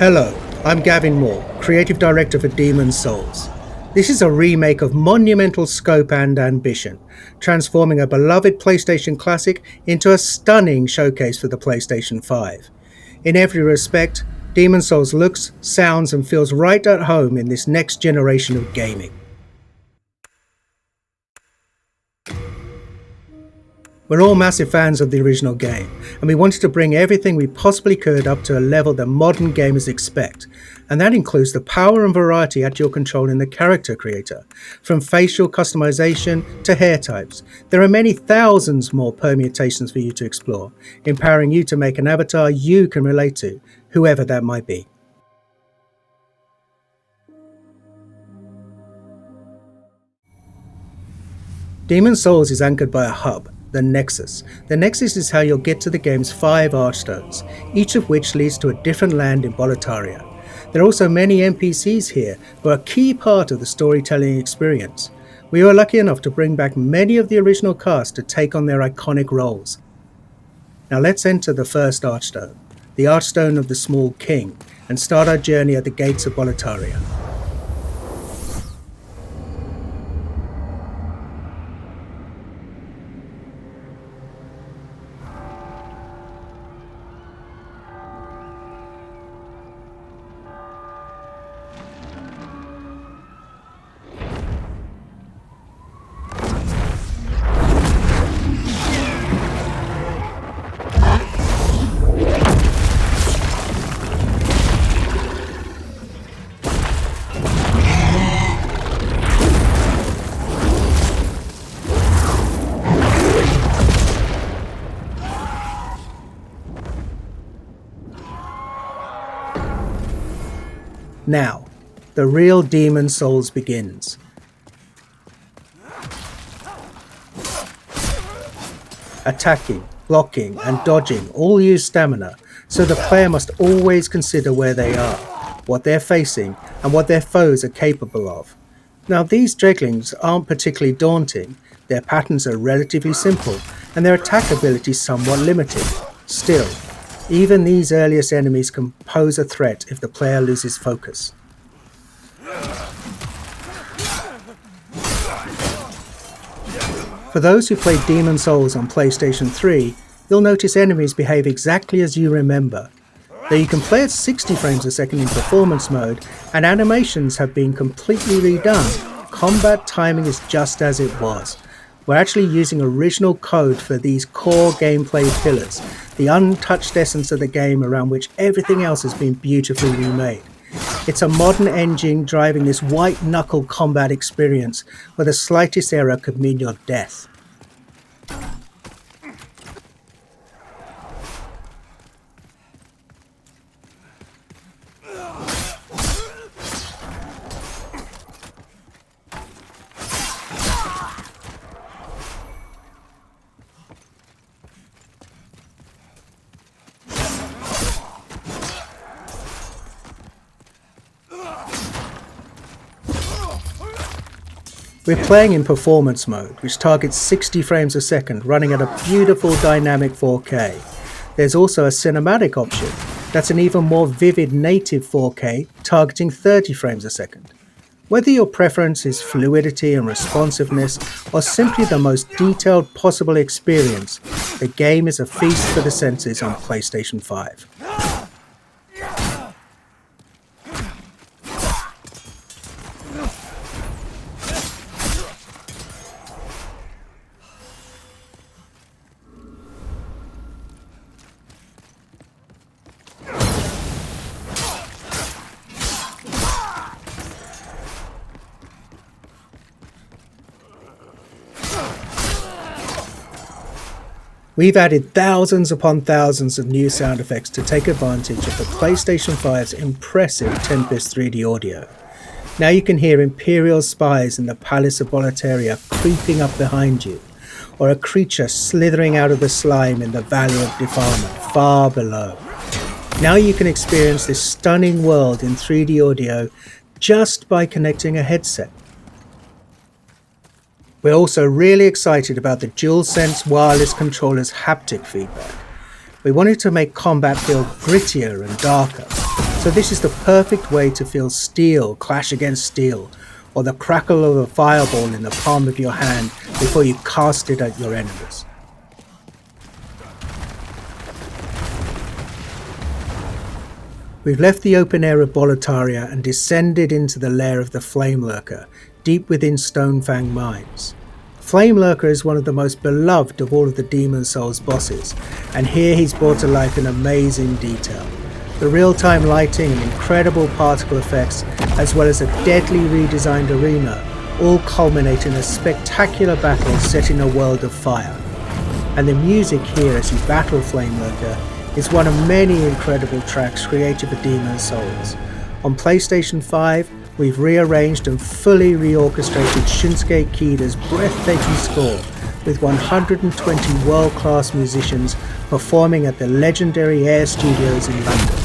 Hello, I'm Gavin Moore, Creative Director for Demon's Souls. This is a remake of monumental scope and ambition, transforming a beloved PlayStation classic into a stunning showcase for the PlayStation 5. In every respect, Demon's Souls looks, sounds and feels right at home in this next generation of gaming. We're all massive fans of the original game, and we wanted to bring everything we possibly could up to a level that modern gamers expect, and that includes the power and variety at your control in the character creator. From facial customization to hair types, there are many thousands more permutations for you to explore, empowering you to make an avatar you can relate to, whoever that might be. Demon's Souls is anchored by a hub, the Nexus. The Nexus is how you'll get to the game's 5 archstones, each of which leads to a different land in Boletaria. There are also many NPCs here who are a key part of the storytelling experience. We were lucky enough to bring back many of the original cast to take on their iconic roles. Now let's enter the first archstone, the Archstone of the Small King, and start our journey at the gates of Boletaria. Now, the real Demon's Souls begins. Attacking, blocking and dodging all use stamina, so the player must always consider where they are, what they're facing and what their foes are capable of. Now these dreglings aren't particularly daunting, their patterns are relatively simple and their attack ability somewhat limited. Still, even these earliest enemies can pose a threat if the player loses focus. For those who played Demon's Souls on PlayStation 3, you'll notice enemies behave exactly as you remember. Though you can play at 60 frames a second in performance mode, and animations have been completely redone, combat timing is just as it was. We're actually using original code for these core gameplay pillars, the untouched essence of the game around which everything else has been beautifully remade. It's a modern engine driving this white-knuckle combat experience where the slightest error could mean your death. We're playing in performance mode, which targets 60 frames a second, running at a beautiful dynamic 4K. There's also a cinematic option, that's an even more vivid native 4K, targeting 30 frames a second. Whether your preference is fluidity and responsiveness, or simply the most detailed possible experience, the game is a feast for the senses on PlayStation 5. We've added thousands upon thousands of new sound effects to take advantage of the PlayStation 5's impressive Tempest 3D audio. Now you can hear Imperial spies in the Palace of Boletaria creeping up behind you, or a creature slithering out of the slime in the Valley of Defilement far below. Now you can experience this stunning world in 3D audio just by connecting a headset. We're also really excited about the DualSense wireless controller's haptic feedback. We wanted to make combat feel grittier and darker, so this is the perfect way to feel steel clash against steel, or the crackle of a fireball in the palm of your hand before you cast it at your enemies. We've left the open air of Boletaria and descended into the lair of the Flame Lurker, deep within Stonefang Mines. Flame Lurker is one of the most beloved of all of the Demon Souls bosses, and here he's brought to life in amazing detail. The real-time lighting and incredible particle effects, as well as a deadly redesigned arena, all culminate in a spectacular battle set in a world of fire. And the music here as you battle Flame Lurker is one of many incredible tracks created for Demon Souls. On PlayStation 5, we've rearranged and fully reorchestrated Shinsuke Kida's breathtaking score with 120 world-class musicians performing at the legendary Air Studios in London.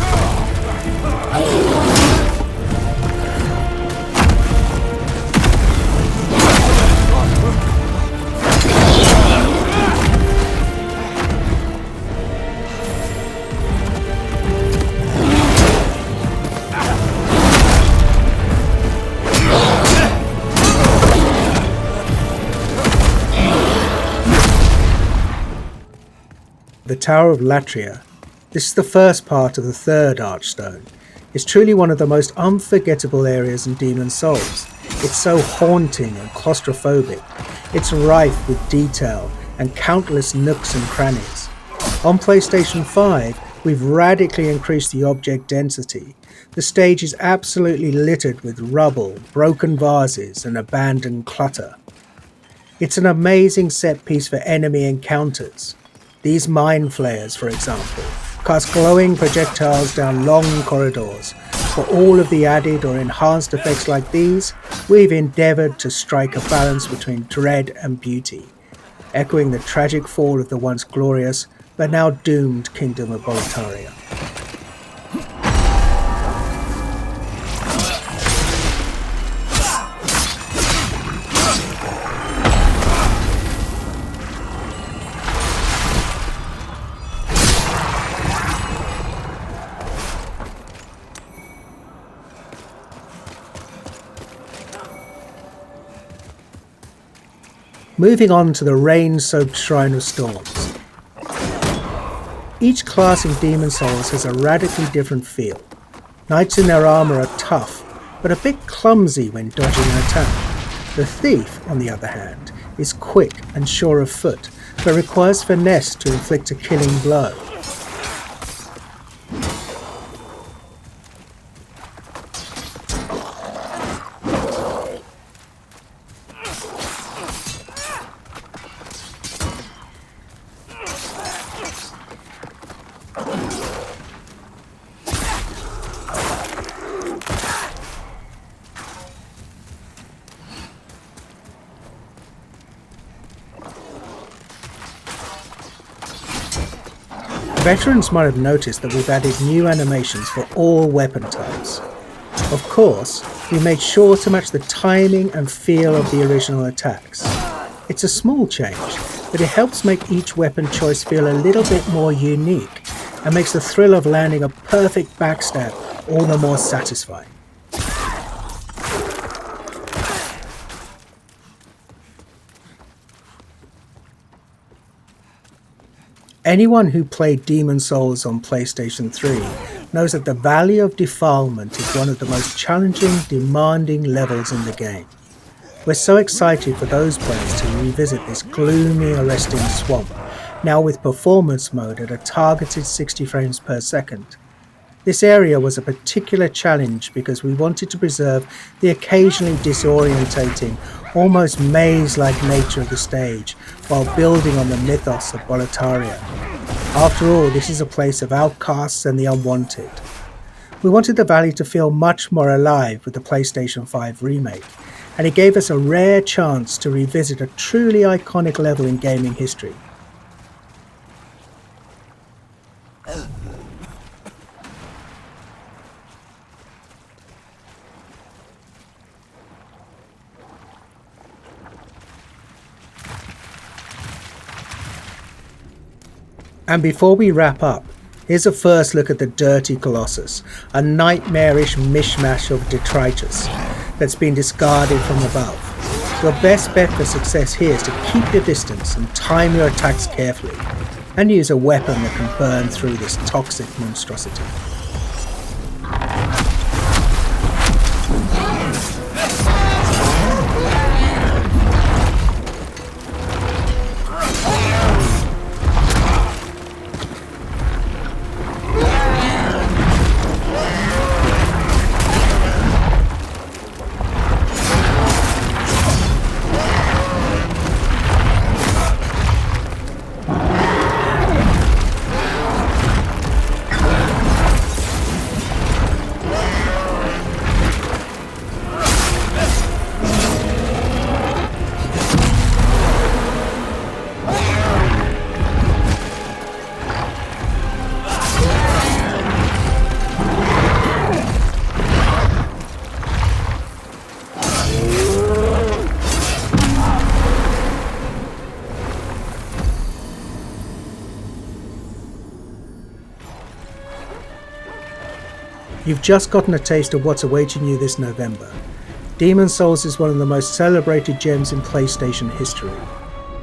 The Tower of Latria. This is the first part of the third Archstone. It's truly one of the most unforgettable areas in Demon Souls. It's so haunting and claustrophobic. It's rife with detail and countless nooks and crannies. On PlayStation 5, we've radically increased the object density. The stage is absolutely littered with rubble, broken vases, and abandoned clutter. It's an amazing set piece for enemy encounters. These mind flayers, for example, cast glowing projectiles down long corridors. For all of the added or enhanced effects like these, we've endeavoured to strike a balance between dread and beauty, echoing the tragic fall of the once glorious but now doomed Kingdom of Boletaria. Moving on to the rain-soaked Shrine of Storms. Each class in Demon Souls has a radically different feel. Knights in their armour are tough, but a bit clumsy when dodging an attack. The Thief, on the other hand, is quick and sure of foot, but requires finesse to inflict a killing blow. Veterans might have noticed that we've added new animations for all weapon types. Of course, we made sure to match the timing and feel of the original attacks. It's a small change, but it helps make each weapon choice feel a little bit more unique and makes the thrill of landing a perfect backstab all the more satisfying. Anyone who played Demon Souls on PlayStation 3 knows that the Valley of Defilement is one of the most challenging, demanding levels in the game. We're so excited for those players to revisit this gloomy, arresting swamp, now with performance mode at a targeted 60 frames per second. This area was a particular challenge because we wanted to preserve the occasionally disorientating, almost maze-like nature of the stage while building on the mythos of Boletaria. After all, this is a place of outcasts and the unwanted. We wanted the valley to feel much more alive with the PlayStation 5 remake, and it gave us a rare chance to revisit a truly iconic level in gaming history. And before we wrap up, here's a first look at the Dirty Colossus, a nightmarish mishmash of detritus that's been discarded from above. Your best bet for success here is to keep your distance and time your attacks carefully, and use a weapon that can burn through this toxic monstrosity. You've just gotten a taste of what's awaiting you this November. Demon's Souls is one of the most celebrated gems in PlayStation history.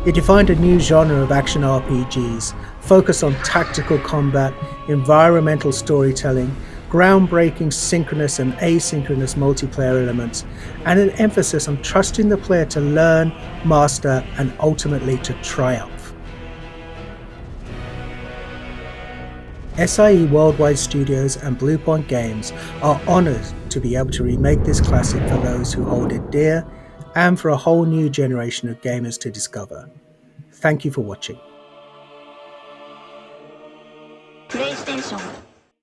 It defined a new genre of action RPGs, focused on tactical combat, environmental storytelling, groundbreaking synchronous and asynchronous multiplayer elements, and an emphasis on trusting the player to learn, master, and ultimately to triumph. SIE Worldwide Studios and Bluepoint Games are honoured to be able to remake this classic for those who hold it dear, and for a whole new generation of gamers to discover. Thank you for watching. PlayStation